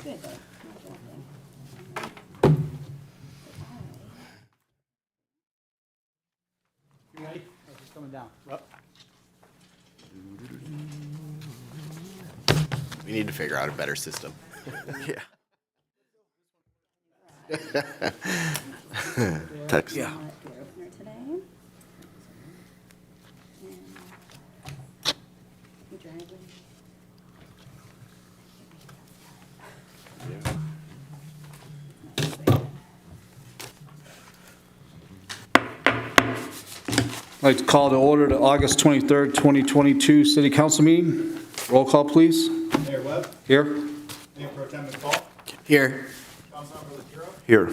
good, though. You ready? Just coming down. Up. We need to figure out a better system. Yeah. Text. Yeah. Your opener today. And your driveway. I'd like to call to order the August 23rd, 2022 City Council meeting. Roll call, please. Mayor Webb, Here. Mayor Pro Tem McCall, Here. Councilmember LaCuro, Here.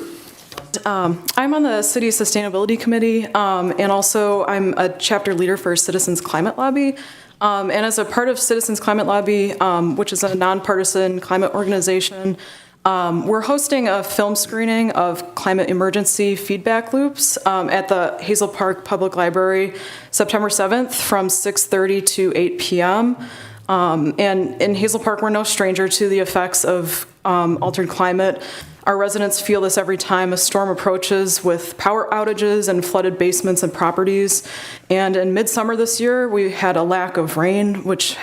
I'm on the City Sustainability Committee, and also I'm a chapter leader for Citizens Climate Lobby. And as a part of Citizens Climate Lobby, which is a nonpartisan climate organization, we're hosting a film screening of climate emergency feedback loops at the Hazel Park Public Library, September 7th from 6:30 to 8 p.m. And in Hazel Park, we're no stranger to the effects of altered climate. Our residents feel this every time a storm approaches with power outages and flooded basements and properties. And in midsummer this year, we had a lack of rain, which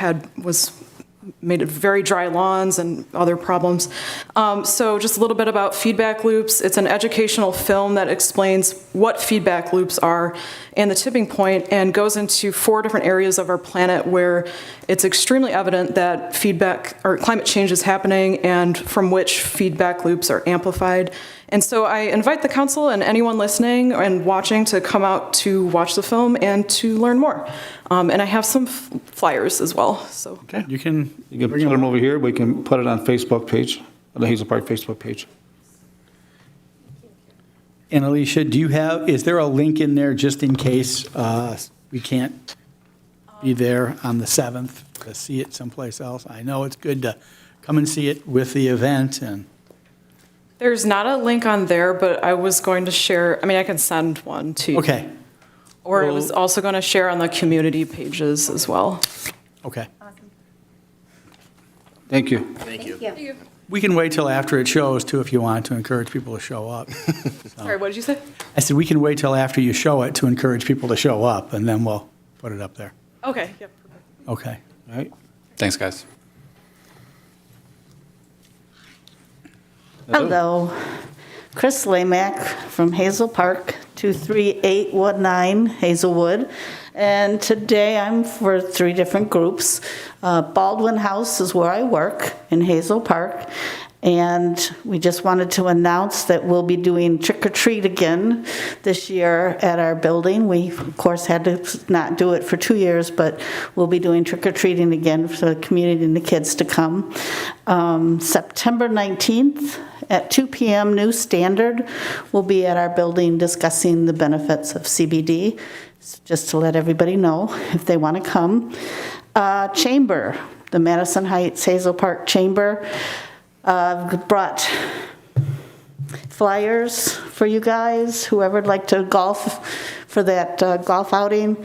made it very dry lawns and other problems. So just a little bit about feedback loops. It's an educational film that explains what feedback loops are and the tipping point, and goes into 4 different areas of our planet where it's extremely evident that feedback or climate change is happening and from which feedback loops are amplified. And so I invite the council and anyone listening and watching to come out to watch the film and to learn more. And I have some flyers as well. So Okay. You can put them over here. We can put it on Facebook page, on the Hazel Park Facebook page. And Alicia, is there a link in there just in case we can't be there on the 7th to see it someplace else? I know it's good to come and see it with the event and. there's not a link on there, but I was going to share, I can send one to you. Okay, Or I was also going to share on the community pages as well. okay. Thank you. Thank you. Thank you. We can wait till after it shows too if you want to encourage people to show up. Sorry, what did you say? I said we can wait till after you show it to encourage people to show up and then we'll put it up there. Okay, yep. Okay. All right. Thanks, guys. Hello, Chris Lamack from Hazel Park, 23819 Hazelwood. And today I'm for 3 different groups. Baldwin House is where I work in Hazel Park. And we just wanted to announce that we'll be doing trick or treat again this year at our building. We, of course, had to not do it for 2 years, but we'll be doing trick or treating again for the community and the kids to come. September 19th at 2 p.m. New Standard will be at our building discussing the benefits of CBD, just to let everybody know if they want to come. Chamber, the Madison Heights Hazel Park Chamber, brought flyers for you guys, whoever would like to golf for that golf outing.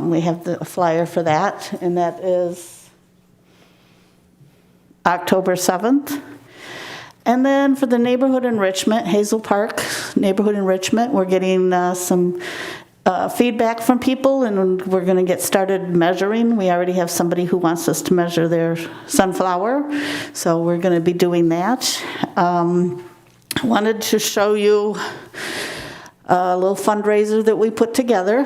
We have the flyer for that, and that is October 7th. And then for the neighborhood enrichment, Hazel Park neighborhood enrichment, we're getting some feedback from people, and we're going to get started measuring. We already have somebody who wants us to measure their sunflower, so we're going to be doing that. I wanted to show you a little fundraiser that we put together.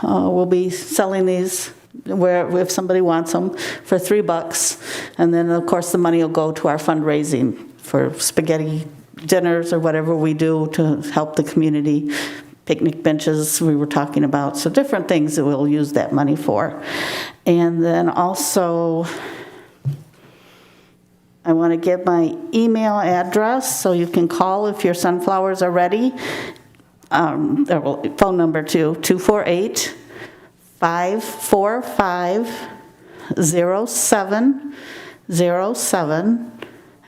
We'll be selling these if somebody wants them for $3, and then of course the money will go to our fundraising for spaghetti dinners or whatever we do to help the community. Picnic benches we were talking about, so different things that we'll use that money for. And then also I want to give my email address so you can call if your sunflowers are ready. Phone number too, 248-545-0707.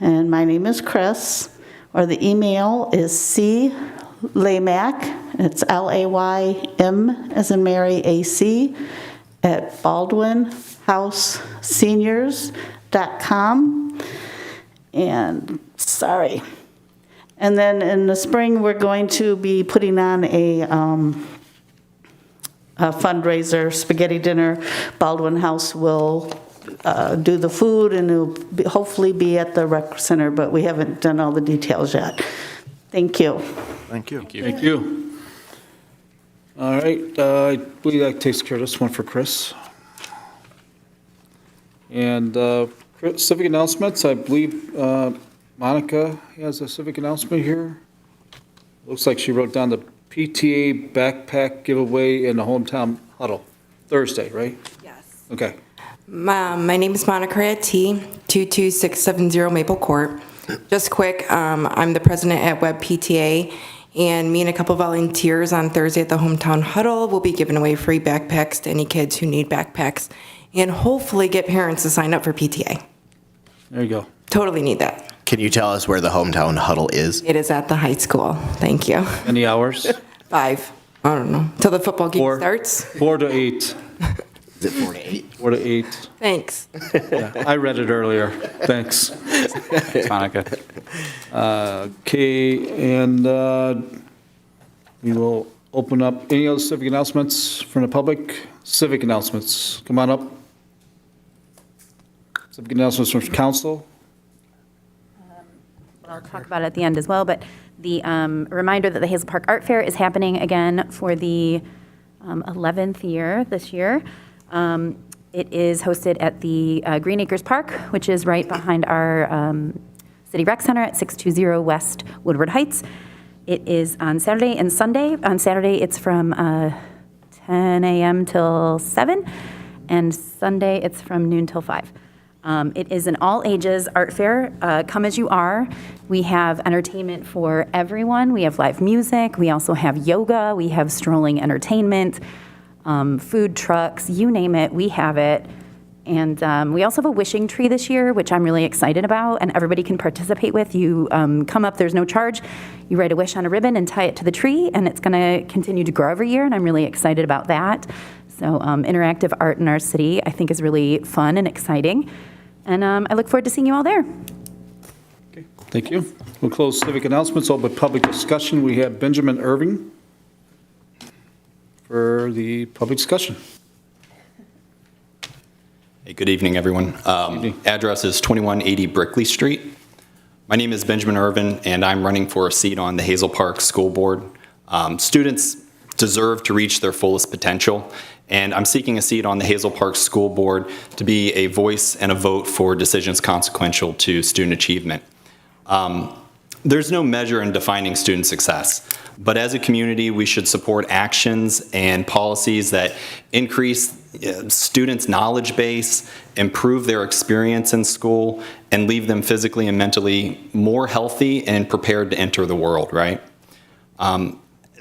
And my name is Chris, or the email is claymac, it's Laym as in Mary, AC, at baldwinhouseseniors.com. And, sorry. And then in the spring, we're going to be putting on a fundraiser, spaghetti dinner. Baldwin House will do the food, and it'll hopefully be at the rec center, but we haven't done all the details yet. Thank you. Thank you. Thank you. All right, I believe that takes care of this one for Chris. And civic announcements, I believe Monica has a civic announcement here. Looks like she wrote down the PTA Backpack Giveaway in the hometown huddle, Thursday, right? Yes. Okay. My name is Monica T, 22670 Maple Court. Just quick, I'm the president at Web PTA, and me and a couple volunteers on Thursday at the hometown huddle will be giving away free backpacks to any kids who need backpacks, and hopefully get parents to sign up for PTA. There you go. Totally need that. Can you tell us where the hometown huddle is? It is at the high school. Thank you. Any hours? 5. I don't know. Till the football game 4 starts. 4 to 8. Is it 4 to 8? 4 to 8. Thanks. Yeah, I read it earlier. Thanks. Monica. Okay, and we will open up any other civic announcements from the public. Civic announcements, come on up. Civic announcements from council. I'll talk about it at the end as well, but the reminder that the Hazel Park Art Fair is happening again for the 11th year this year. It is hosted at the Green Acres Park, which is right behind our City Rec Center at 620 West Woodward Heights. It is on Saturday and Sunday. On Saturday, it's from 10 a.m. till 7, and Sunday, it's from noon till 5. It is an all-ages art fair. Come as you are. We have entertainment for everyone. We have live music. We also have yoga. We have strolling entertainment, food trucks, you name it, we have it. And we also have a wishing tree this year, which I'm really excited about, and everybody can participate with. You come up, there's no charge. You write a wish on a ribbon and tie it to the tree, and it's going to continue to grow every year, and I'm really excited about that. So interactive art in our city, I think, is really fun and exciting. And I look forward to seeing you all there. Okay, thank you. We'll close civic announcements, open public discussion. We have Benjamin Irving for the public discussion. Hey, good evening, everyone. evening. Address is 2180 Brickley Street. My name is Benjamin Irvin, and I'm running for a seat on the Hazel Park School Board. Students deserve to reach their fullest potential, and I'm seeking a seat on the Hazel Park School Board to be a voice and a vote for decisions consequential to student achievement. There's no measure in defining student success, but as a community, we should support actions and policies that increase students' knowledge base, improve their experience in school, and leave them physically and mentally more healthy and prepared to enter the world, right?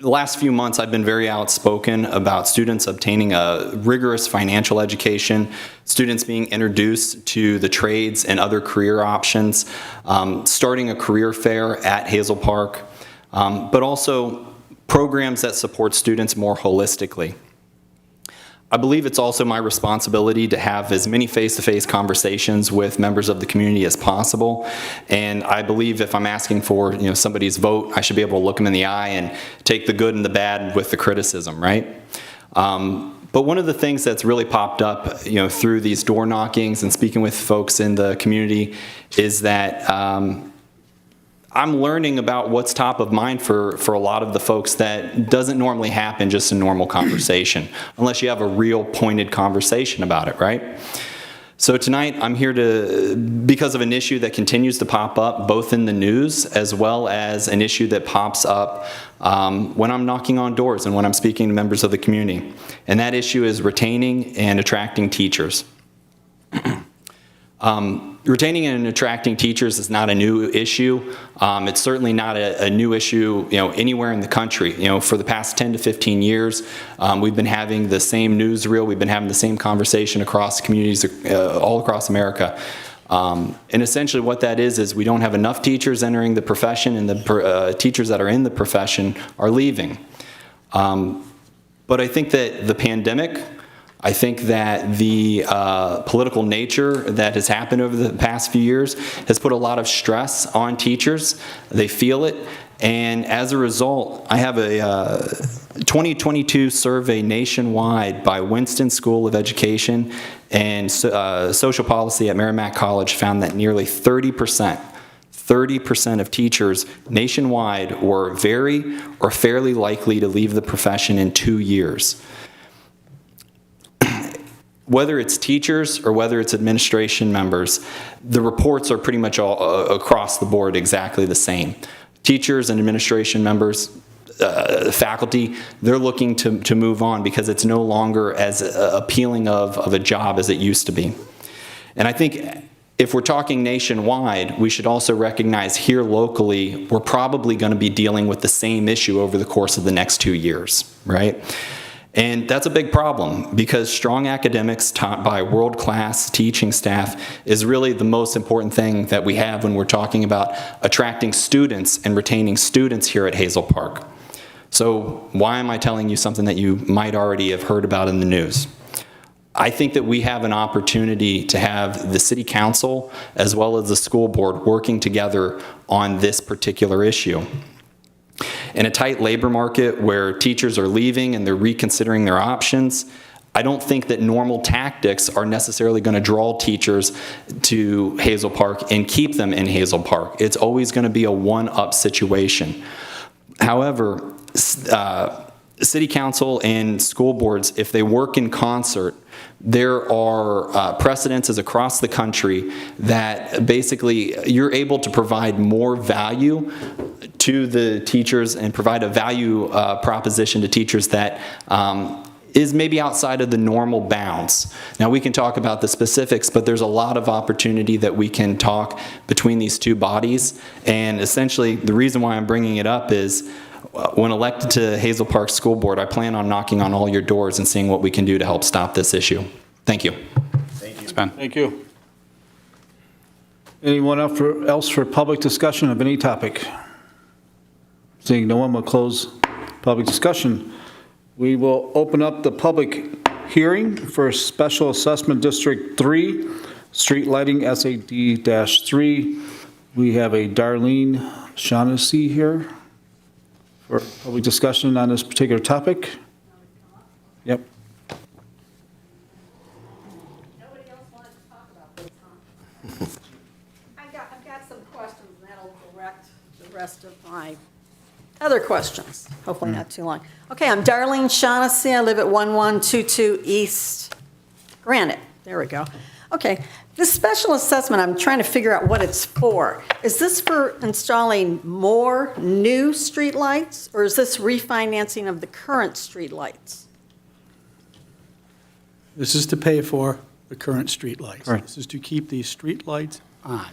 The last few months, I've been very outspoken about students obtaining a rigorous financial education, students being introduced to the trades and other career options, starting a career fair at Hazel Park, but also programs that support students more holistically. I believe it's also my responsibility to have as many face-to-face conversations with members of the community as possible, and I believe if I'm asking for somebody's vote, I should be able to look them in the eye and take the good and the bad with the criticism, right? But one of the things that's really popped up through these door knockings and speaking with folks in the community is that I'm learning about what's top of mind for a lot of the folks that doesn't normally happen just in normal conversation, unless you have a real pointed conversation about it, right? So tonight I'm here because of an issue that continues to pop up both in the news as well as an issue that pops up when I'm knocking on doors and when I'm speaking to members of the community. And that issue is retaining and attracting teachers. Retaining and attracting teachers is not a new issue. It's certainly not a new issue, anywhere in the country. For the past 10 to 15 years, we've been having the same newsreel. We've been having the same conversation across communities all across America. And essentially what that is we don't have enough teachers entering the profession, and the teachers that are in the profession are leaving. But I think that the pandemic I think that the political nature that has happened over the past few years has put a lot of stress on teachers. They feel it. And as a result, I have a 2022 survey nationwide by Winston School of Education and Social Policy at Merrimack College found that nearly 30% of teachers nationwide were very or fairly likely to leave the profession in 2 years. Whether it's teachers or whether it's administration members, the reports are pretty much all across the board exactly the same. Teachers and administration members, faculty, they're looking to move on because it's no longer as appealing of a job as it used to be. And I think if we're talking nationwide, we should also recognize here locally, we're probably going to be dealing with the same issue over the course of the next 2 years, right? And that's a big problem because strong academics taught by world-class teaching staff is really the most important thing that we have when we're talking about attracting students and retaining students here at Hazel Park. So why am I telling you something that you might already have heard about in the news? I think that we have an opportunity to have the city council as well as the school board working together on this particular issue. In a tight labor market where teachers are leaving and they're reconsidering their options, I don't think that normal tactics are necessarily going to draw teachers to Hazel Park and keep them in Hazel Park. It's always going to be a one-up situation. However, city council and school boards, if they work in concert, there are precedences across the country that basically you're able to provide more value to the teachers and provide a value proposition to teachers that is maybe outside of the normal bounds. Now we can talk about the specifics, but there's a lot of opportunity that we can talk between these two bodies. And essentially the reason why I'm bringing it up is when elected to Hazel Park School Board, I plan on knocking on all your doors and seeing what we can do to help stop this issue. Thank you. Thank you. Ben. Thank you. Anyone else for public discussion of any topic? Seeing no one, will close public discussion. We will open up the public hearing for Special Assessment District 3, Street Lighting SAD-3. We have a Darlene Shaughnessy here for public discussion on this particular topic. Yep. Nobody else wanted to talk about this, huh? I've got some questions, and that'll direct the rest of my other questions, hopefully not too long. Okay, I'm Darlene Shaughnessy. I live at 1122 East Granite. There we go. Okay, this special assessment, I'm trying to figure out what it's for. Is this for installing more new streetlights, or is this refinancing of the current streetlights? This is to pay for the current streetlights. Right. This is to keep these streetlights on.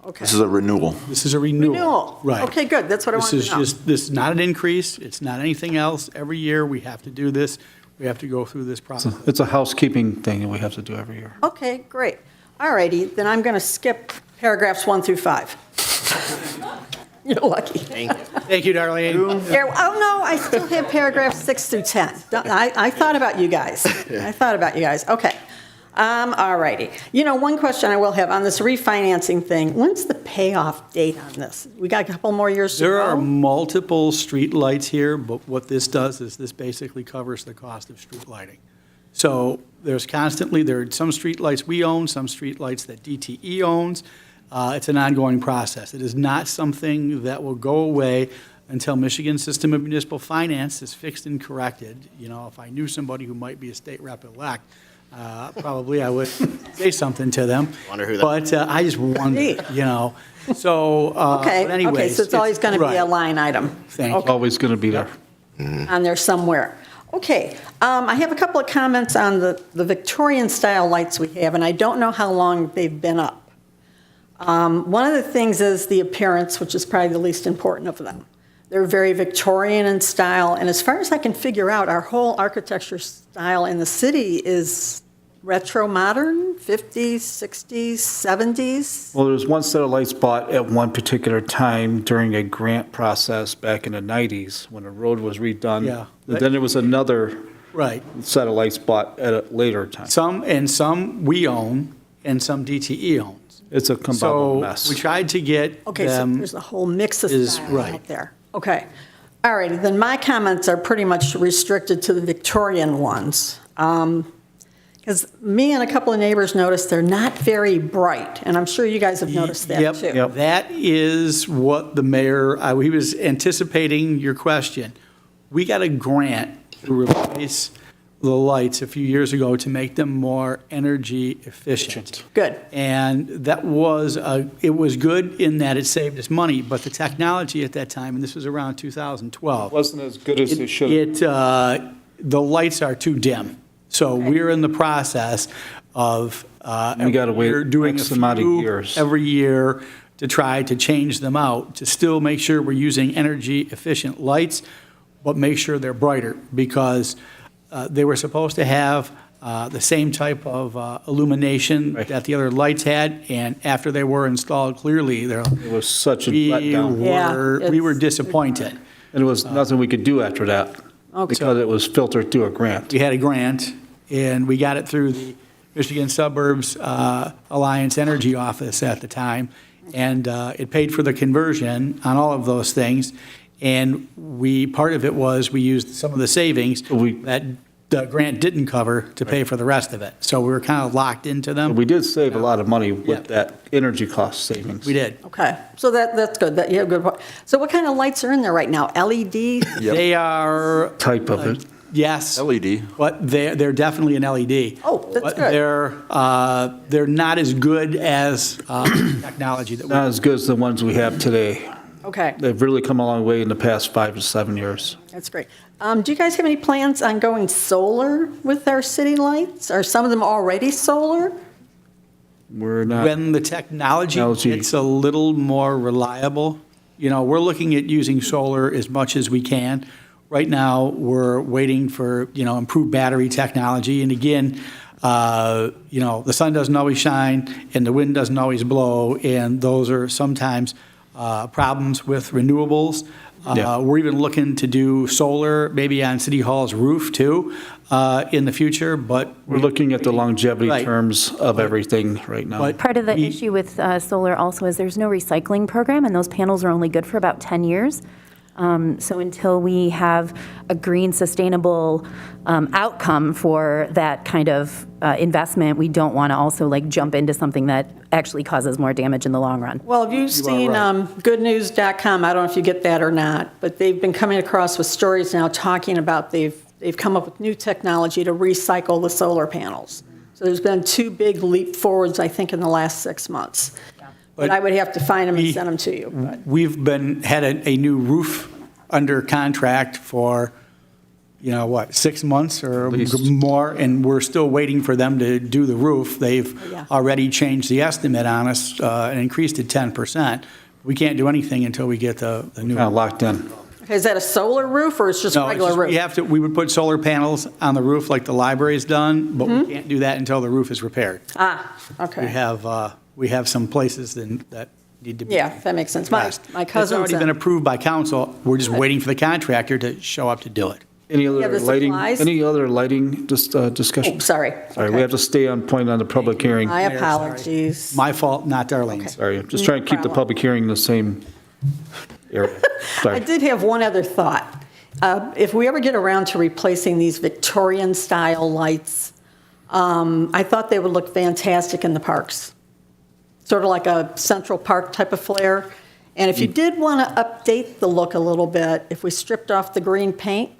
Okay. This is a renewal. This is a renewal. Renewal. Right. Okay, good. That's what I wanted to know. This is not an increase. It's not anything else. Every year, we have to do this. We have to go through this process. It's a housekeeping thing that we have to do every year. Okay, great. All righty, then I'm going to skip paragraphs 1 through 5. You're lucky. Thank you, Darlene. There, oh, no, I still have paragraphs 6 through 10. I thought about you guys. I thought about you guys. Okay. All righty. You know, one question I will have on this refinancing thing, when's the payoff date on this? We got a couple more years to go? There are multiple streetlights here, but what this does is this basically covers the cost of street lighting. So there's constantly, there are some streetlights we own, some streetlights that DTE owns. It's an ongoing process. It is not something that will go away until Michigan's system of municipal finance is fixed and corrected. You know, if I knew somebody who might be a state rep-elect, probably I would say something to them. Wonder who that But I just wonder, Neat. you know. So, Okay, but anyways. okay, so it's always going to be a right. line item. Thank you. Always going to be there. On there somewhere. Okay, I have a couple of comments on the Victorian-style lights we have, and I don't know how long they've been up. One of the things is the appearance, which is probably the least important of them. They're very Victorian in style, and as far as I can figure out, our whole architecture style in the city is retro-modern, 50s, 60s, 70s. Well, there's one set of lights bought at one particular time during a grant process back in the 90s when the road was redone. Yeah. And then there was another Right. set of lights bought at a later time. Some we own, and some DTE owns. It's a combined So mess. we tried to get Okay, so them, there's a whole mix of is style right. out there. Okay. All righty, then my comments are pretty much restricted to the Victorian ones. Because me and a couple of neighbors noticed they're not very bright, and I'm sure you guys have noticed that Yep, too. Yep. that is what the mayor, he was anticipating your question. We got a grant to replace the lights a few years ago to make them more energy efficient. Good. And that was, it was good in that it saved us money, but the technology at that time, and this was around 2012. Wasn't as good as they should have. The lights are too dim. So we're in the process of. We gotta wait we're doing X a amount of few years. every year to try to change them out, to still make sure we're using energy efficient lights, but make sure they're brighter, because they were supposed to have the same type of illumination Right. that the other lights had, and after they were installed, clearly, It was such a we letdown. Yeah, were it's- disappointed. And there was nothing we could do after that, because it was filtered through a grant. We had a grant, and we got it through the Michigan Suburbs Alliance Energy Office at the time, and it paid for the conversion on all of those things. And part of it was we used some of the savings that the grant didn't cover to pay for the rest of it. So we were kind of locked into them. We did save a lot of money Yeah. with that energy cost savings. We did. Okay, so that's good. You have a good point. So what kind of lights are in there right now? LED? They are, Type of it. yes. LED. But they're definitely an LED. Oh, that's But good. they're not as good as technology that we. Not as good as the ones we have today. Okay, They've really come a long way in the past 5 to 7 years. that's great. Do you guys have any plans on going solar with our city lights? Are some of them already solar? We're not, When the technology Technology. gets a little more reliable, we're looking at using solar as much as we can. Right now, we're waiting for, improved battery technology. And again, the sun doesn't always shine and the wind doesn't always blow. And those are sometimes problems with renewables. Yeah. We're even looking to do solar, maybe on City Hall's roof too, in the future, but. we're looking at the longevity Right. terms of everything right now. But Part of the we- issue with solar also is there's no recycling program, and those panels are only good for about 10 years. So until we have a green, sustainable outcome for that kind of investment, we don't want to also jump into something that actually causes more damage in the long run. Well, have you seen right. goodnews.com? I don't know if you get that or not, but they've been coming across with stories now talking about they've come up with new technology to recycle the solar panels. So there's been 2 big leap forwards, I think, in the last 6 months. But I would have to find them and send them to you. But We've had a new roof under contract for, 6 months or least. more, and we're still waiting for them to do the roof. They've Yeah. already changed the estimate on us and increased it 10%. We can't do anything until we get the new. Kind of locked in. okay, is that a solar roof or it's just No, it's regular just, roof? we would put solar panels on the roof like the library's done, but Mm-hmm. we can't do that until the roof is repaired. Okay. We have some places that need to be. Yeah, that makes sense. My cousin's It's already been approved by council. We're just waiting for the contractor to show up to do it. Any Yeah, other the lighting, supplies? any other lighting discussion? Oh, sorry. Sorry, we Okay. have to stay on point on the public hearing. My Mayor, sorry. apologies. My fault, not Darlene's. Sorry, I'm just trying to keep the problem. public hearing in the same area. I Sorry. did have one other thought. If we ever get around to replacing these Victorian-style lights, I thought they would look fantastic in the parks. Sort of like a Central Park type of flare. And if you did want to update the look a little bit, if we stripped off the green paint,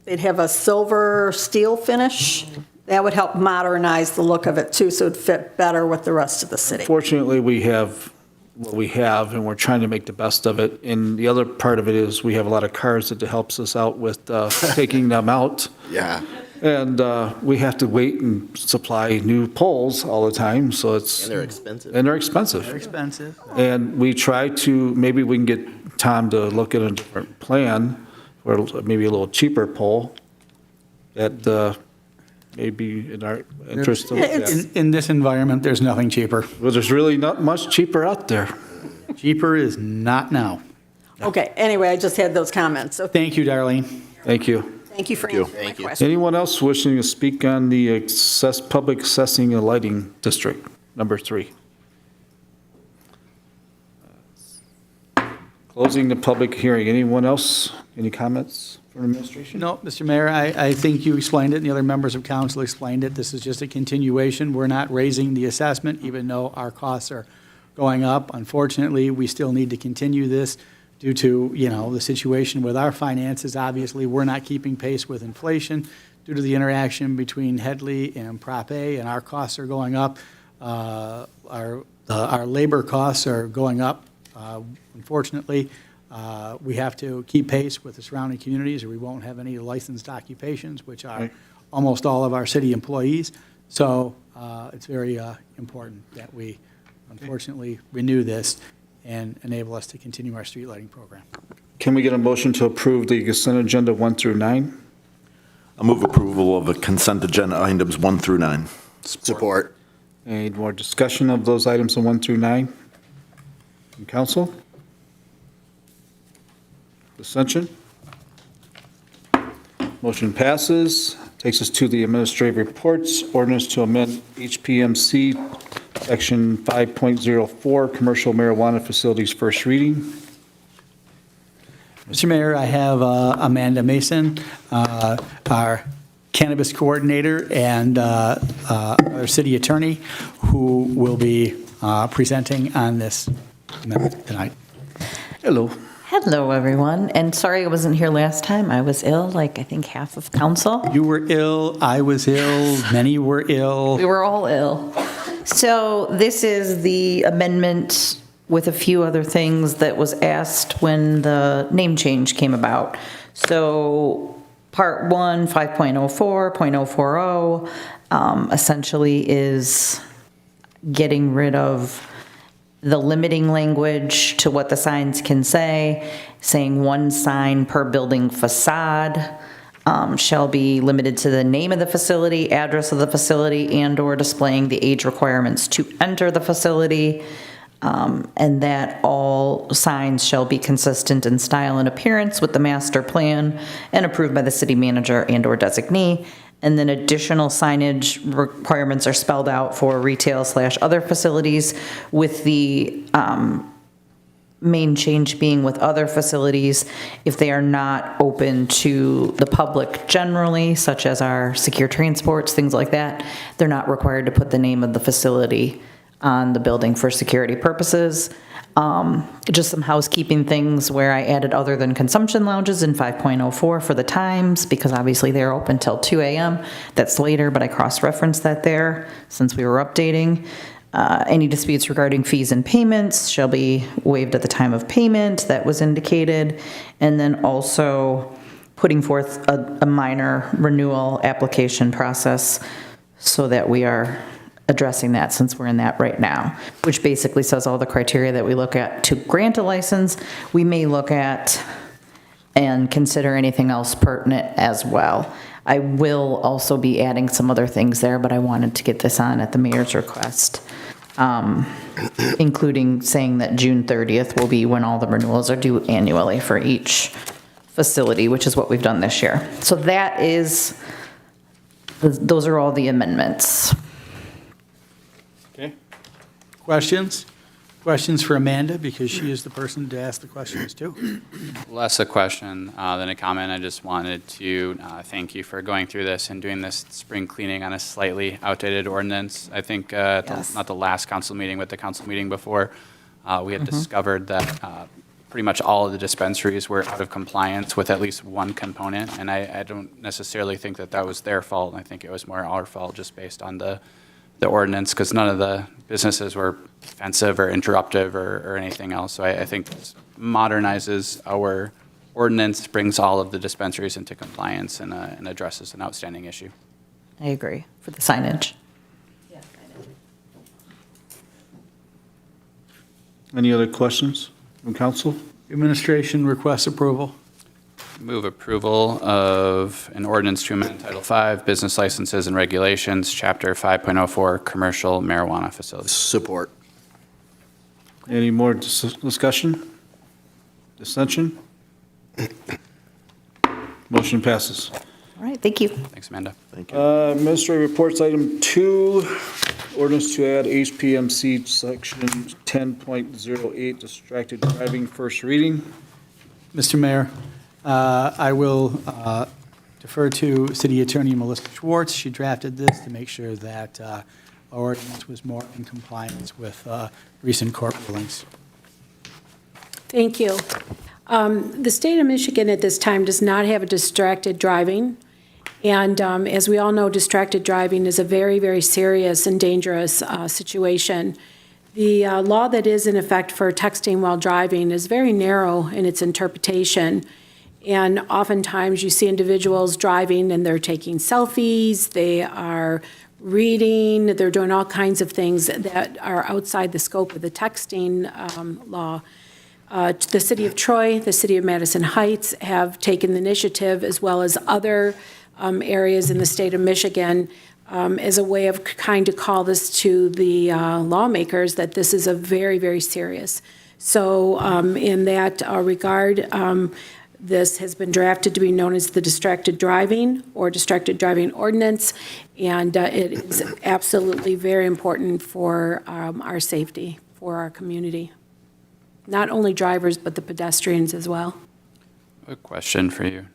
they'd have a silver steel finish. That would help modernize the look of it too, so it'd fit better with the rest of the city. Fortunately, we have what we have, and we're trying to make the best of it. And the other part of it is we have a lot of cars that helps us out with taking them out. Yeah. And we have to wait and supply new poles all the time, so it's. And they're expensive. And they're expensive. They're expensive. And we try to, maybe we can get Tom to look at a different plan, or maybe a little cheaper pole that may be in our interest to look at. In this environment, there's nothing cheaper. Well, there's really not much cheaper out there. Cheaper is not now. Okay, anyway, I just had those comments. So Thank you, Darlene. Thank you. Thank you for you. answering my Thank you. question. Anyone else wishing to speak on the public assessing and lighting district, number 3? Closing the public hearing. Anyone else? Any comments from administration? No, Mr. Mayor, I think you explained it, and the other members of council explained it. This is just a continuation. We're not raising the assessment, even though our costs are going up. Unfortunately, we still need to continue this due to, the situation with our finances. Obviously, we're not keeping pace with inflation due to the interaction between Headley and Prop A, and our costs are going up. Our labor costs are going up. Unfortunately, we have to keep pace with the surrounding communities, or we won't have any licensed occupations, which are almost all of our city employees. So it's very important that we, unfortunately, renew this and enable us to continue our street lighting program. Can we get a motion to approve the consent agenda 1 through 9? I move approval of the consent agenda items 1 through 9. Support. Any more discussion of those items in 1 through 9? From council? Dissension? Motion passes. Takes us to the administrative reports. Ordinance to amend HPMC Section 5.04, Commercial Marijuana Facilities, first reading. Mr. Mayor, I have Amanda Mason, our cannabis coordinator, and our city attorney, who will be presenting on this amendment tonight. Hello. Hello, everyone, and sorry I wasn't here last time. I was ill, like I think half of council. You were ill, I was ill, many were ill. We were all ill. So this is the amendment with a few other things that was asked when the name change came about. So Part 1, 5.04, 0.040, essentially is getting rid of the limiting language to what the signs can say, saying one sign per building facade shall be limited to the name of the facility, address of the facility, and/or displaying the age requirements to enter the facility, and that all signs shall be consistent in style and appearance with the master plan and approved by the city manager and/or designee. And then additional signage requirements are spelled out for retail/other facilities, with the main change being with other facilities, if they are not open to the public generally, such as our secure transports, things like that, they're not required to put the name of the facility on the building for security purposes. Just some housekeeping things where I added other than consumption lounges in 5.04 for the times, because obviously they're open till 2 a.m. That's later, but I cross-referenced that there since we were updating. Any disputes regarding fees and payments shall be waived at the time of payment. That was indicated. And then also putting forth a minor renewal application process so that we are addressing that, since we're in that right now, which basically says all the criteria that we look at to grant a license, we may look at and consider anything else pertinent as well. I will also be adding some other things there, but I wanted to get this on at the mayor's request, including saying that June 30th will be when all the renewals are due annually for each facility, which is what we've done this year. So that is, those are all the amendments. Okay. Questions? Questions for Amanda, because she is the person to ask the questions to. Less a question than a comment. I just wanted to thank you for going through this and doing this spring cleaning on a slightly outdated ordinance. I think, not the last council meeting, but the council meeting before, we had discovered that pretty much all of the dispensaries were out of compliance with at least one component, and I don't necessarily think that that was their fault. I think it was more our fault, just based on the ordinance, because none of the businesses were offensive or interruptive or anything else. So I think this modernizes our ordinance, brings all of the dispensaries into compliance, and addresses an outstanding issue. I agree, for the signage. Any other questions from council? Administration requests approval. Move approval of an ordinance to amend Title V, Business Licenses and Regulations, Chapter 5.04, Commercial Marijuana Facilities. Support. Any more discussion? Dissension? Motion passes. All right, thank you. Thanks, Amanda. Administrative reports, item 2, ordinance to add HPMC section 10.08, distracted driving, first reading. Mr. Mayor, I will defer to City Attorney Melissa Schwartz. She drafted this to make sure that our ordinance was more in compliance with recent court rulings. Thank you. The state of Michigan at this time does not have a distracted driving. And as we all know, distracted driving is a very, very serious and dangerous situation. The law that is in effect for texting while driving is very narrow in its interpretation. And oftentimes you see individuals driving and they're taking selfies, they are reading, they're doing all kinds of things that are outside the scope of the texting law. The City of Troy, the City of Madison Heights have taken the initiative, as well as other areas in the state of Michigan, as a way of kind of call this to the lawmakers that this is a very, very serious. So in that regard, this has been drafted to be known as the distracted driving or distracted driving ordinance, and it is absolutely very important for our safety, for our community. Not only drivers, but the pedestrians as well. A question for you.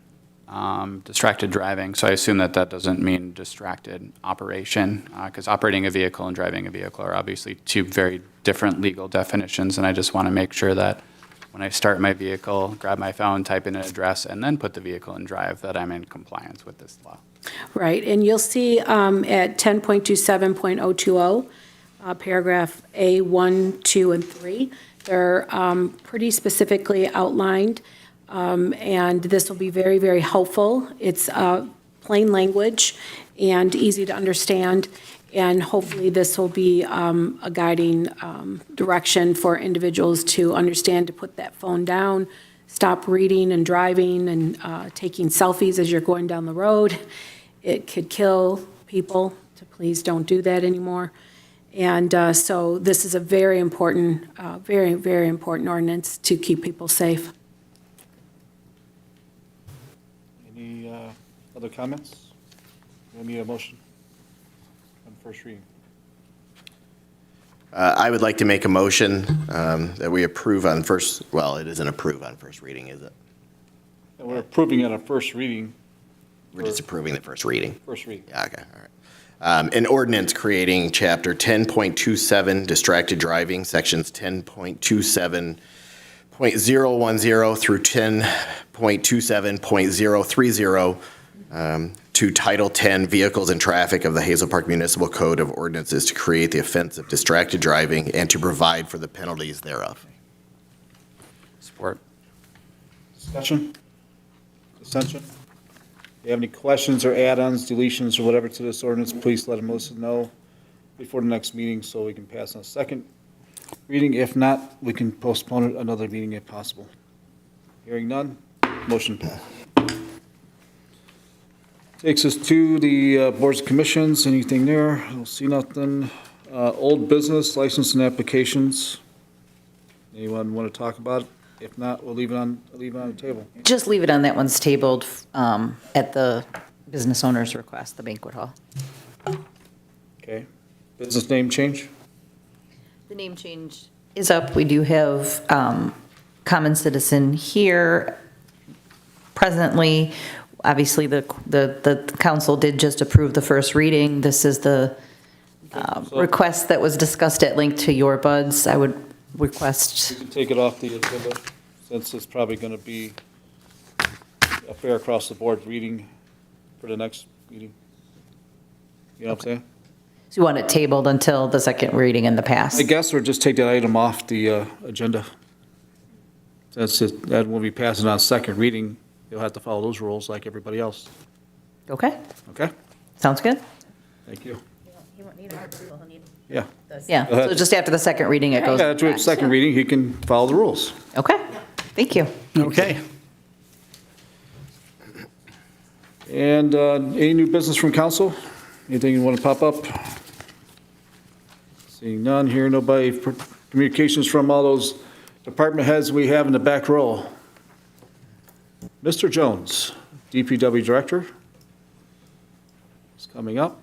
Distracted driving, so I assume that that doesn't mean distracted operation, because operating a vehicle and driving a vehicle are obviously two very different legal definitions, and I just want to make sure that when I start my vehicle, grab my phone, type in an address, and then put the vehicle in drive, that I'm in compliance with this law. Right, and you'll see at 10.27.020, paragraph A, 1, 2, and 3, they're pretty specifically outlined, and this will be very, very helpful. It's plain language and easy to understand, and hopefully this will be a guiding direction for individuals to understand to put that phone down, stop reading and driving and taking selfies as you're going down the road. It could kill people, so please don't do that anymore. And so this is a very important, very, very important ordinance to keep people safe. Any other comments? We need a motion on first reading. I would like to make a motion that we approve on first, well, it isn't approve on first reading, is it? And we're approving it on first reading. We're just approving the first reading. First reading. Yeah, okay, all right. An ordinance creating Chapter 10.27, distracted driving, Sections 10.27.010 through 10.27.030 to Title 10, Vehicles and Traffic of the Hazel Park Municipal Code of Ordinances to create the offense of distracted driving and to provide for the penalties thereof. Support. Discussion? Dissension? If you have any questions or add-ons, deletions, or whatever to this ordinance, please let Melissa know before the next meeting so we can pass on a second reading. If not, we can postpone it another meeting if possible. Hearing none, motion passed. Takes us to the boards and commissions. Anything there? I don't see nothing. Old business, license and applications. Anyone want to talk about it? If not, we'll leave it on the table. Just leave it on that one's tabled at the business owner's request, the banquet hall. Okay. Business name change? The name change is up. We do have Common Citizen here presently. Obviously, the council did just approve the first reading. This is the request that was discussed at length to your buds. I would request. We can take it off the agenda since it's probably going to be a fair across the board reading for the next meeting. You know what I'm saying? So you want it tabled until the second reading in the past? I guess we'll just take that item off the agenda. Since that will be passing on second reading, you'll have to follow those rules like everybody else. Okay. Okay? Sounds good. Thank you. He won't need our approval, he'll need. Yeah. Yeah, so just after the second reading, it goes Yeah, after the back. second reading, he can follow the rules. Okay, thank you. Okay. And any new business from council? Anything you want to pop up? Seeing none, hearing nobody. Communications from all those department heads we have in the back row. Mr. Jones. DPW Director is coming up.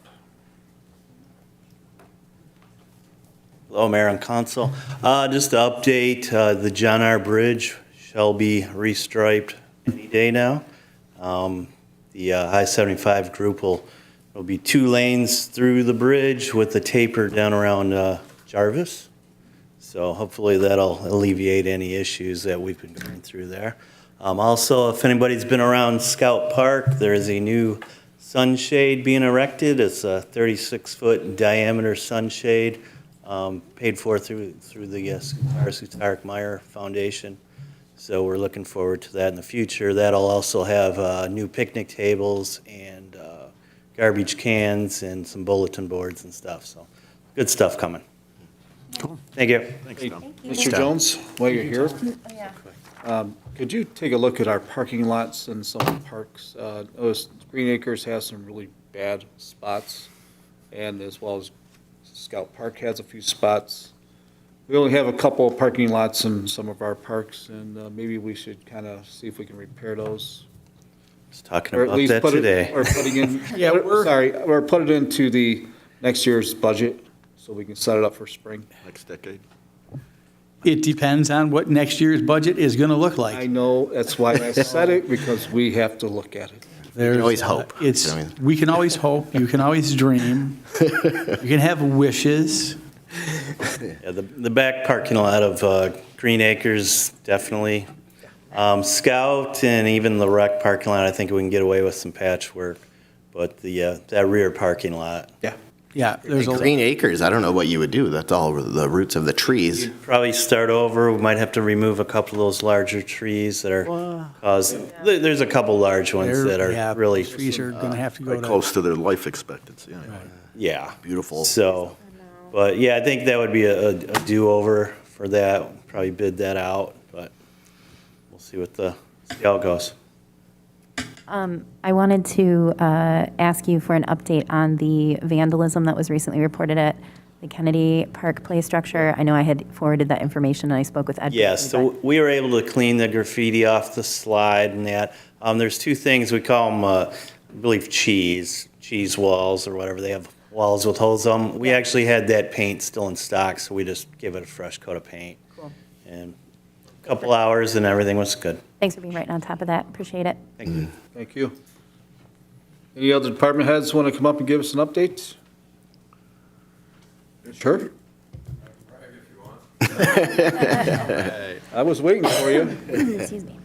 Hello, Mayor and Council. Just to update, the John R. Bridge shall be restriped any day now. The I-75 group will be 2 lanes through the bridge with the taper down around Jarvis. So hopefully that'll alleviate any issues that we've been going through there. Also, if anybody's been around Scout Park, there is a new sunshade being erected. It's a 36-foot diameter sunshade, paid for through the Sutaric-Meyer Foundation. So we're looking forward to that in the future. That'll also have new picnic tables and garbage cans and some bulletin boards and stuff. So good stuff coming. Cool. Thank you. Thanks, Tom. Mr. Jones, while you're here, could you take a look at our parking lots in some of the parks? Green Acres has some really bad spots, and as well as Scout Park has a few spots. We only have a couple of parking lots in some of our parks, and maybe we should kind of see if we can repair those. I was talking Or at about least that put it, today. or putting in, Yeah, or put it into the next year's budget, so we can set it up for spring. Next decade. It depends on what next year's budget is going to look I like. know, that's why I said it, because we have to look at it. There's, always hope. It's, I mean- we can always hope, you can always dream, you can have wishes. Yeah, the back parking lot of Green Acres, definitely. Scout and even the rec parking lot, I think we can get away with some patchwork. But that rear parking lot, Yeah, there's a, Green Acres, I don't know what you would do. That's all the roots of the trees. probably start over. We might have to remove a couple of those larger trees that are caused. There's a couple large ones that yeah, are really, trees are going to have to go Right to. close to their life expectancy, anyway. yeah. Beautiful. So, but yeah, I think that would be a do-over for that. Probably bid that out, but we'll see how it goes. I wanted to ask you for an update on the vandalism that was recently reported at the Kennedy Park play structure. I know I had forwarded that information, and I spoke with Ed. Yes, so we were able to clean the graffiti off the slide and that. There's 2 things, we call them, I believe, cheese walls or whatever. They have walls with holes on them. We actually had that paint still in stock, so we just gave it a fresh coat of paint. Cool. And a couple hours and everything was good. Thanks for being right on top of that. Appreciate it. Thank you. Thank you. Any other department heads want to come up and give us an update? Sure. I was waiting for you. Excuse me.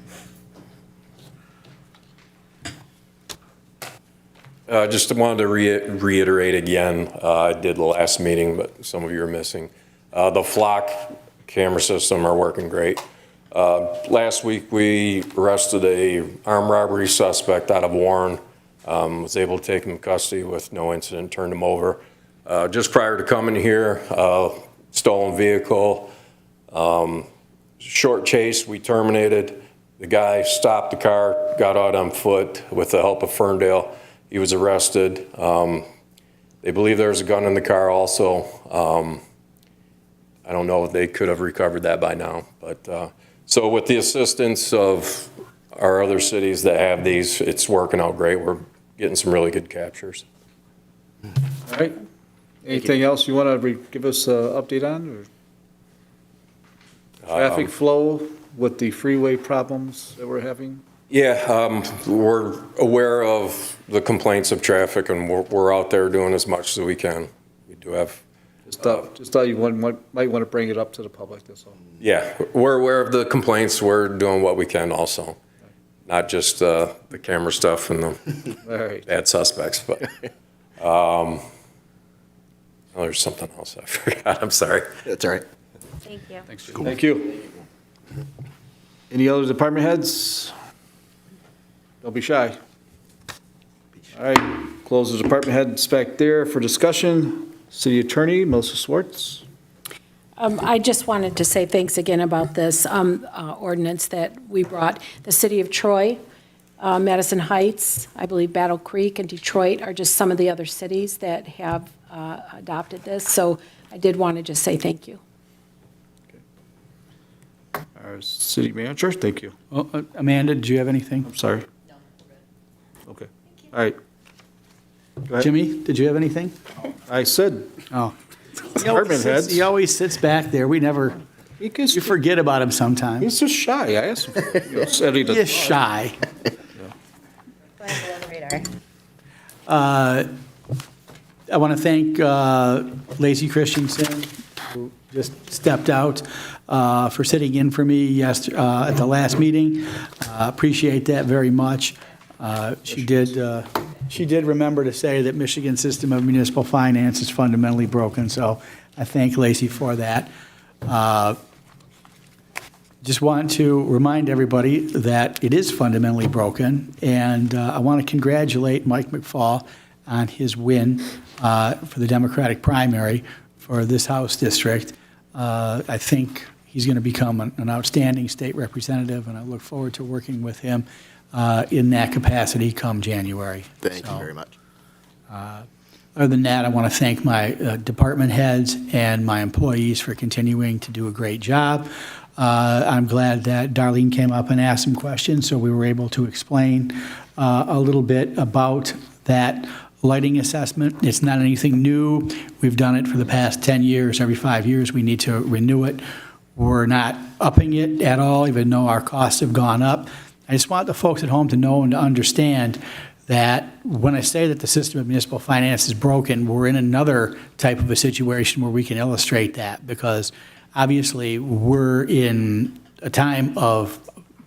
Just wanted to reiterate again, I did the last meeting, but some of you are missing. The flock camera system are working great. Last week, we arrested a armed robbery suspect out of Warren. Was able to take him in custody with no incident, turned him over. Just prior to coming here, stolen vehicle, short chase, we terminated. The guy stopped the car, got out on foot with the help of Ferndale. He was arrested. They believe there was a gun in the car also. I don't know if they could have recovered that by now, but so with the assistance of our other cities that have these, it's working out great. We're getting some really good captures. All right. Anything else you want to give us an update on? Or traffic flow with the freeway problems that we're having? Yeah, we're aware of the complaints of traffic, and we're out there doing as much as we can. We do have. Just thought you might want to bring it up to the public, that's all. Yeah, we're aware of the complaints. We're doing what we can also. Not just the camera stuff and the All right. bad suspects, but oh, there's something else I forgot. I'm sorry. That's all right. Thank you. Thanks, Cool. Thank you. Any other department heads? Don't be shy. All right, close the department heads back there for discussion. City Attorney, Melissa Swartz. I just wanted to say thanks again about this ordinance that we brought. The city of Troy, Madison Heights, I believe Battle Creek and Detroit are just some of the other cities that have adopted this. So I did want to just say thank you. Our city manager, thank you. Amanda, did you have anything? I'm sorry. Okay, all right. Go ahead. Jimmy, did you have anything? I said, Oh. department heads. He always sits back there. We never, you forget about him sometimes. He's just shy. I asked him. Said he He is shy. I want to thank Lacey Christensen, who just stepped out, for sitting in for me at the last meeting. Appreciate that very much. She did remember to say that Michigan's system of municipal finance is fundamentally broken, so I thank Lacey for that. Just want to remind everybody that it is fundamentally broken, and I want to congratulate Mike McFall on his win for the Democratic primary for this House district. I think he's going to become an outstanding state representative, and I look forward to working with him in that capacity come January. Thank you very much. Other than that, I want to thank my department heads and my employees for continuing to do a great job. I'm glad that Darlene came up and asked some questions, so we were able to explain a little bit about that lighting assessment. It's not anything new. We've done it for the past 10 years. Every 5 years, we need to renew it. We're not upping it at all, even though our costs have gone up. I just want the folks at home to know and to understand that when I say that the system of municipal finance is broken, we're in another type of a situation where we can illustrate that, because obviously we're in a time of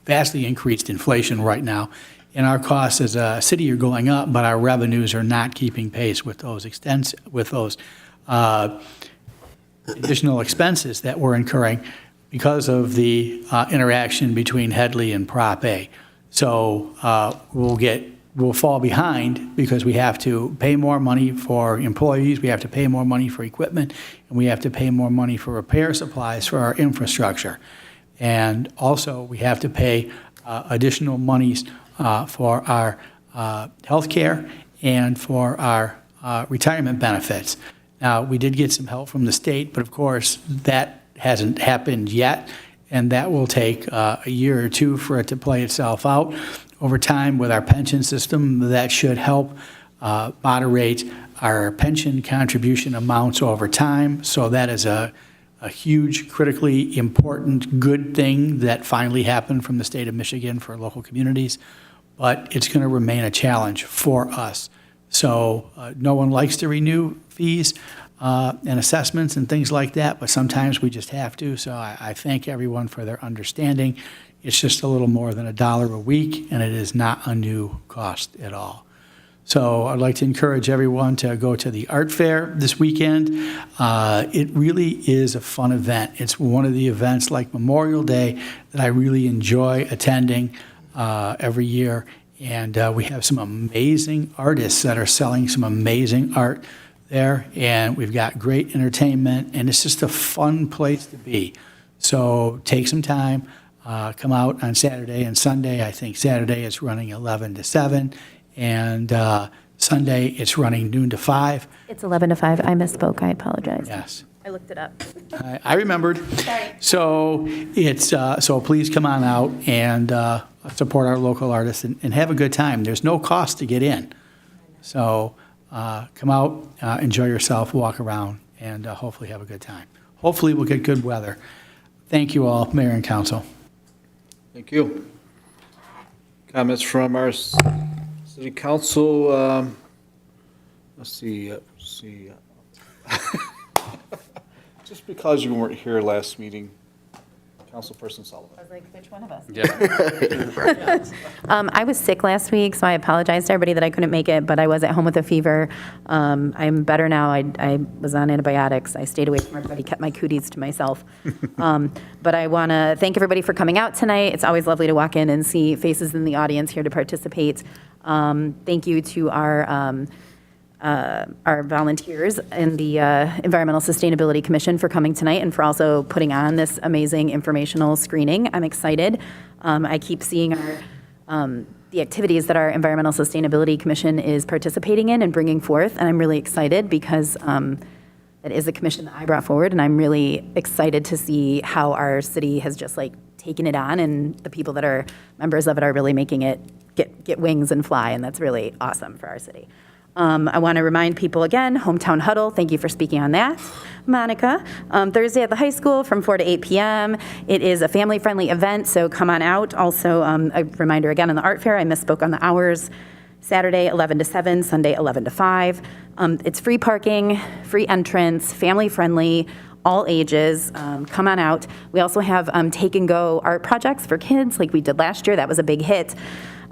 vastly increased inflation right now, and our costs as a city are going up, but our revenues are not keeping pace with those additional expenses that we're incurring because of the interaction between Headley and Prop A. So we'll fall behind because we have to pay more money for employees, we have to pay more money for equipment, and we have to pay more money for repair supplies for our infrastructure. And also, we have to pay additional monies for our health care and for our retirement benefits. Now, we did get some help from the state, but of course, that hasn't happened yet, and that will take a year or two for it to play itself out. Over time, with our pension system, that should help moderate our pension contribution amounts over time. So that is a huge, critically important, good thing that finally happened from the state of Michigan for local communities. But it's going to remain a challenge for us. So no one likes to renew fees and assessments and things like that, but sometimes we just have to. So I thank everyone for their understanding. It's just a little more than $1 a week, and it is not a new cost at all. So I'd like to encourage everyone to go to the art fair this weekend. It really is a fun event. It's one of the events like Memorial Day that I really enjoy attending every year. And we have some amazing artists that are selling some amazing art there. And we've got great entertainment, and it's just a fun place to be. So take some time. Come out on Saturday and Sunday. I think Saturday it's running 11 to 7, and Sunday it's running noon to 5. It's 11 to 5. I misspoke. I apologize. Yes. I looked it up. I remembered. Sorry. So it's so please come on out and support our local artists and have a good time. There's no cost to get in. So come out, enjoy yourself, walk around, and hopefully have a good time. Hopefully we'll get good weather. Thank you all, Mayor and Council. Thank you. Comments from our city council. Let's see. Just because you weren't here last meeting, Councilperson Sullivan. I was like, which one of us? Yeah. I was sick last week, so I apologize to everybody that I couldn't make it, but I was at home with a fever. I'm better now. I was on antibiotics. I stayed away from everybody, kept my cooties to myself. But I want to thank everybody for coming out tonight. It's always lovely to walk in and see faces in the audience here to participate. Thank you to our volunteers in the Environmental Sustainability Commission for coming tonight and for also putting on this amazing informational screening. I'm excited. I keep seeing the activities that our Environmental Sustainability Commission is participating in and bringing forth, and I'm really excited because that is a commission that I brought forward, and I'm really excited to see how our city has just taken it on, and the people that are members of it are really making it get wings and fly, and that's really awesome for our city. I want to remind people again, Hometown Huddle, thank you for speaking on that, Monica. Thursday at the high school from 4 to 8 p.m. It is a family-friendly event, so come on out. Also, a reminder again on the art fair, I misspoke on the hours. Saturday, 11 to 7, Sunday, 11 to 5. It's free parking, free entrance, family-friendly, all ages. Come on out. We also have take-and-go art projects for kids like we did last year. That was a big hit.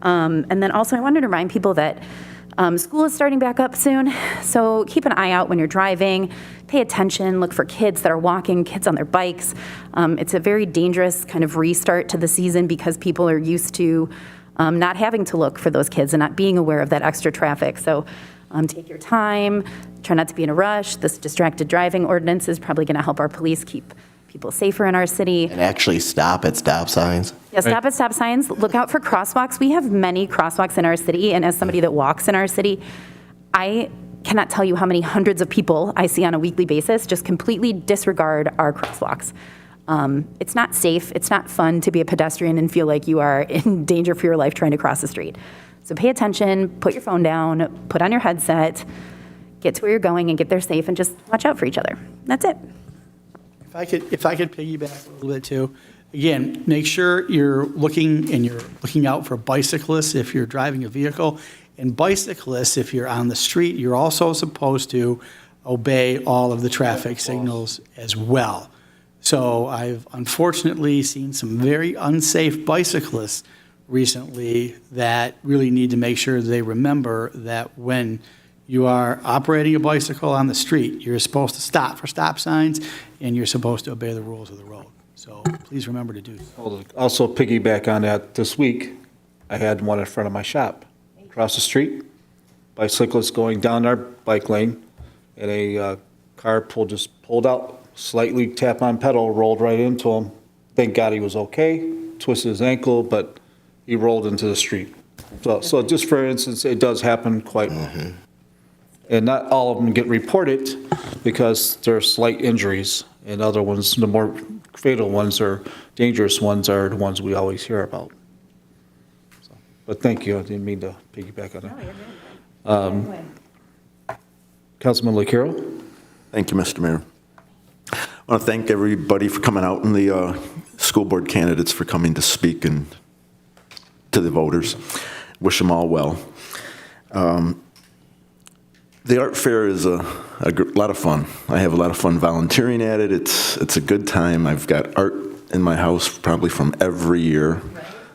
And then also I wanted to remind people that school is starting back up soon, so keep an eye out when you're driving. Pay attention, look for kids that are walking, kids on their bikes. It's a very dangerous kind of restart to the season because people are used to not having to look for those kids and not being aware of that extra traffic. So take your time, try not to be in a rush. This distracted driving ordinance is probably going to help our police keep people safer in our city. And actually stop at stop signs. Yeah, stop at stop signs. Look out for crosswalks. We have many crosswalks in our city, and as somebody that walks in our city, I cannot tell you how many hundreds of people I see on a weekly basis just completely disregard our crosswalks. It's not safe. It's not fun to be a pedestrian and feel like you are in danger for your life trying to cross the street. So pay attention, put your phone down, put on your headset, get to where you're going and get there safe, and just watch out for each other. That's it. If I could piggyback a little bit too, again, make sure you're looking out for bicyclists if you're driving a vehicle, and bicyclists, if you're on the street, you're also supposed to obey all of the traffic signals as well. So I've unfortunately seen some very unsafe bicyclists recently that really need to make sure they remember that when you are operating a bicycle on the street, you're supposed to stop for stop signs, and you're supposed to obey the rules of the road. So please remember to do so. Also piggyback on that, this week, I had one in front of my shop, across the street, bicyclist going down our bike lane, and a car just pulled out, slightly tap on pedal, rolled right into him. Thank God he was okay, twisted his ankle, but he rolled into the street. So just for instance, it does happen quite well. And not all of them get reported because they're slight injuries, and other ones, the more fatal ones or dangerous ones, are the ones we always hear about. So, but thank you. I didn't mean to piggyback on that. Councilman LaCarroll. Thank you, Mr. Mayor. I want to thank everybody for coming out and the school board candidates for coming to speak and to the voters. Wish them all well. The art fair is a lot of fun. I have a lot of fun volunteering at it. It's a good time. I've got art in my house probably from every year,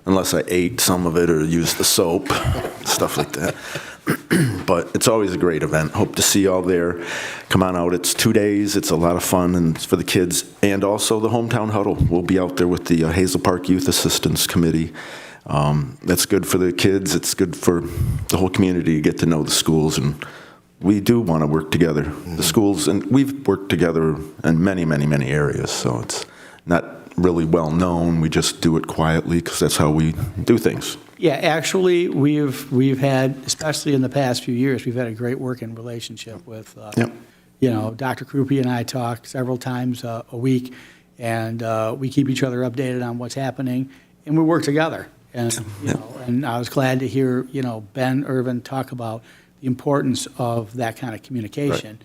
unless I ate some of it or used the soap, stuff like that. But it's always a great event. Hope to see you all there. Come on out. It's 2 days. It's a lot of fun, and it's for the kids. And also the Hometown Huddle. We'll be out there with the Hazel Park Youth Assistance Committee. That's good for the kids. It's good for the whole community to get to know the schools, and we do want to work together. The schools, and we've worked together in many, many, many areas, so it's not really well known. We just do it quietly because that's how we do things. Yeah, actually, we've had, especially in the past few years, we've had a great working relationship with, Dr. Krupe and I talk several times a week, and we keep each other updated on what's happening, and we work together. And, and I was glad to hear, Ben Irvin talk about the importance of that kind of communication,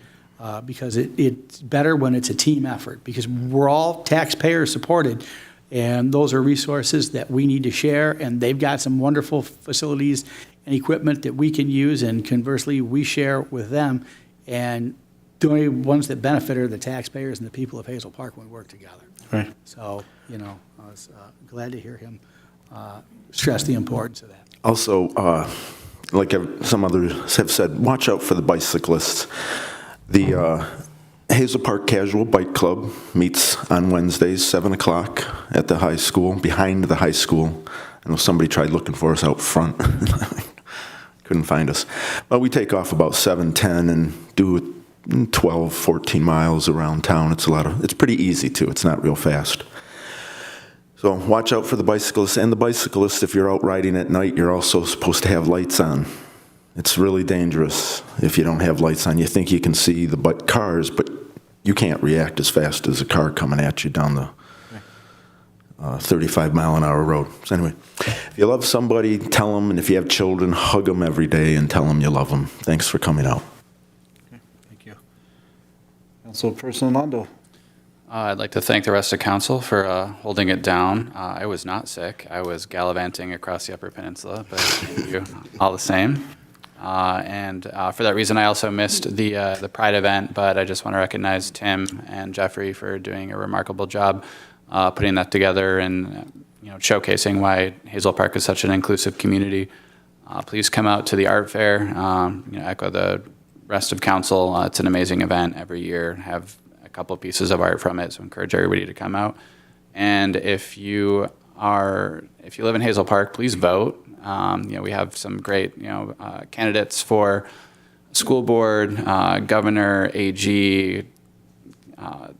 because it's better when it's a team effort, because we're all taxpayer supported, and those are resources that we need to share, and they've got some wonderful facilities and equipment that we can use, and conversely, we share with them, and the only ones that benefit are the taxpayers and the people of Hazel Park when we work together. Right. So, I was glad to hear him stress the importance of that. Also, like some others have said, watch out for the bicyclists. The Hazel Park Casual Bike Club meets on Wednesdays, 7 o'clock at the high school, behind the high school. I know somebody tried looking for us out front. Couldn't find us. But we take off about 7:10 and do 12, 14 miles around town. It's pretty easy too. It's not real fast. So watch out for the bicyclists. And the bicyclists, if you're out riding at night, you're also supposed to have lights on. It's really dangerous if you don't have lights on. You think you can see the cars, but you can't react as fast as a car coming at you down 35-mile-an-hour road. So anyway, if you love somebody, tell them, and if you have children, hug them every day and tell them you love them. Thanks for coming out. Thank you. Councilperson Londo. I'd like to thank the rest of council for holding it down. I was not sick. I was gallivanting across the Upper Peninsula, but thank you all the same. And for that reason, I also missed the Pride event, but I just want to recognize Tim and Jeffrey for doing a remarkable job putting that together and showcasing why Hazel Park is such an inclusive community. Please come out to the art fair. Echo the rest of council. It's an amazing event every year. Have a couple pieces of art from it, so encourage everybody to come out. And if you live in Hazel Park, please vote. We have some great candidates for school board, governor, AG,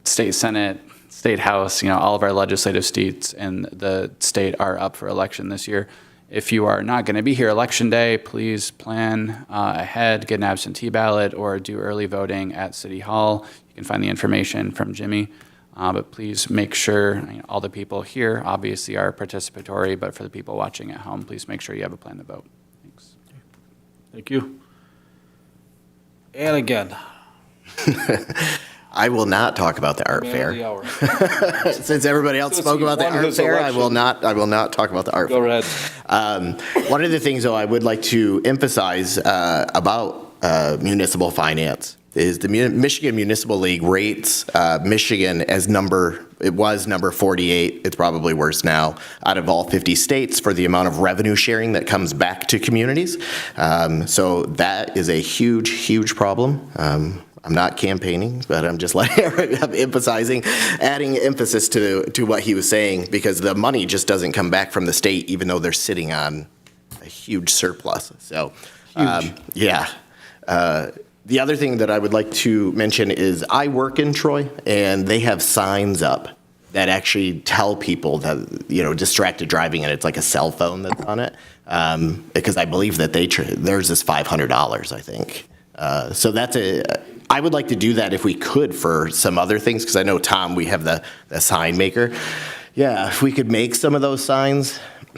state senate, state house. All of our legislative seats in the state are up for election this year. If you are not going to be here election day, please plan ahead, get an absentee ballot, or do early voting at City Hall. You can find the information from Jimmy. But please make sure all the people here obviously are participatory, but for the people watching at home, please make sure you have a plan to vote. Thanks. Thank you. And again. I will not talk about the art Man fair. of the hour. Since everybody else spoke about the art fair, I will not talk about the art fair. Go ahead. One of the things, though, I would like to emphasize about municipal finance is the Michigan Municipal League rates Michigan as number 48, it's probably worse now, out of all 50 states for the amount of revenue sharing that comes back to communities. So that is a huge, huge problem. I'm not campaigning, but I'm just I'm emphasizing, adding emphasis to what he was saying, because the money just doesn't come back from the state, even though they're sitting on a huge surplus. So, yeah. The other thing that I would like to mention is I work in Troy, and they have signs up that actually tell people that, distracted driving, and it's like a cell phone that's on it, because I believe that theirs is $500, I think. So I would like to do that if we could for some other things, because I know, Tom, we have the sign maker. Yeah, if we could make some of those signs.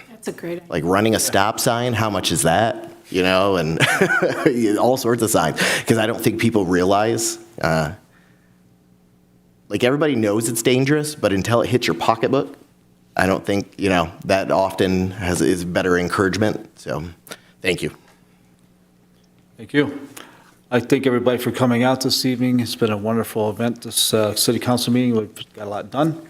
That's a great idea. Like running a stop sign, how much is that? And all sorts of signs. Because I don't think people realize, everybody knows it's dangerous, but until it hits your pocketbook, I don't think, that often is better encouragement. So, thank you. Thank you. I thank everybody for coming out this evening. It's been a wonderful event, this city council meeting. We've got a lot done,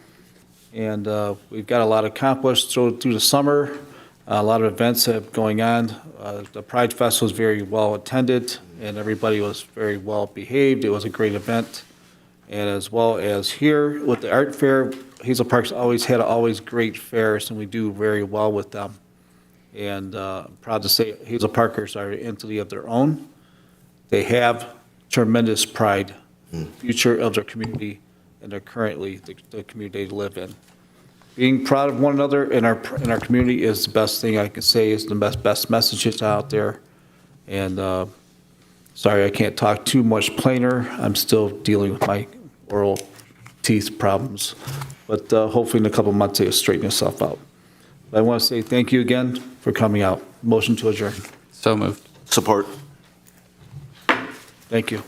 and we've got a lot accomplished through the summer. A lot of events have going on. The Pride Fest was very well attended, and everybody was very well behaved. It was a great event. And as well as here with the art fair, Hazel Park's always had great fairs, and we do very well with them. And I'm proud to say Hazel Parkers are an entity of their own. They have tremendous pride, future of their community, and they're currently the community they live in. Being proud of one another in our community is the best thing I can say, is the best messages out there. And sorry, I can't talk too much plainer. I'm still dealing with my oral teeth problems, but hopefully in a couple of months it'll straighten itself out. But I want to say thank you again for coming out. Motion to adjourn. So moved. Support. Thank you.